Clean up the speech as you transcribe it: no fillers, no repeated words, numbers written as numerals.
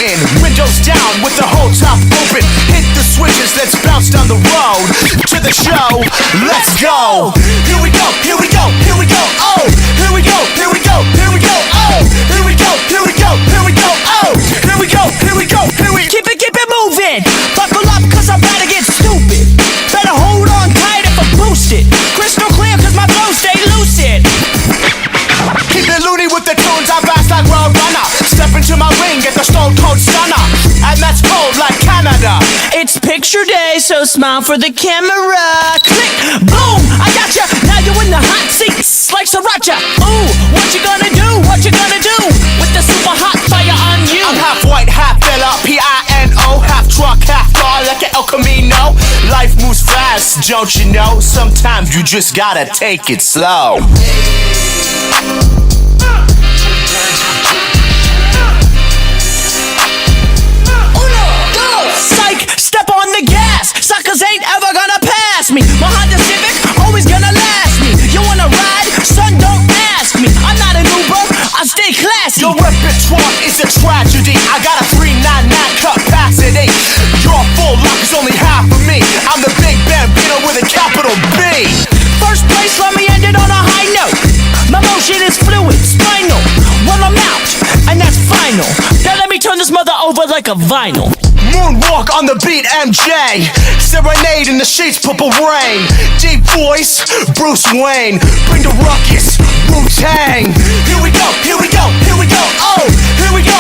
in, windows down with the whole top open. Hit the switches, let's bounce down the road to the show. Let's go. Here we go, here we go, here we go. Oh, here we go, here we go, here we go. Oh, here we go, here we go, here we go. Oh, here we go, here we go, here we keep it moving. Buckle up, cause I'm about to get stupid. Better hold on tight if I boost it. Crystal clear, cause my flow stay lucid. Keep it loony with the tunes, I fast like Road Runner. Step into my ring, get the stone cold stunner. And that's cold like Canada. It's picture day, so smile for the camera. Click, boom, I got ya. Now you're in the hot seats like Sriracha. Ooh, what you gonna do? What you gonna do with the super hot fire on you? I'm half white, half fella, P-I-N-O. Half truck, half car, like an El Camino. Life moves fast, don't you know? Sometimes you just gotta take it slow. Psych, step on the gas. Suckers ain't ever gonna pass me. My Honda Civic, always gonna last me. You wanna ride? Son, don't ask me. I'm not an Uber, I stay classy. Your repertoire is a tragedy. I got a 399 capacity. Your full lock is only half of me. I'm the big Bambino with a capital B. First place, let me end it on a high note. My motion is fluid, spinal. Well, I'm out, and that's final. Now let me turn this mother over like a vinyl. Moonwalk on the beat, MJ. Serenade in the sheets, purple rain. Deep voice, Bruce Wayne. Bring the ruckus, Wu-Tang. Here we go, here we go, here we go. Oh, here we go,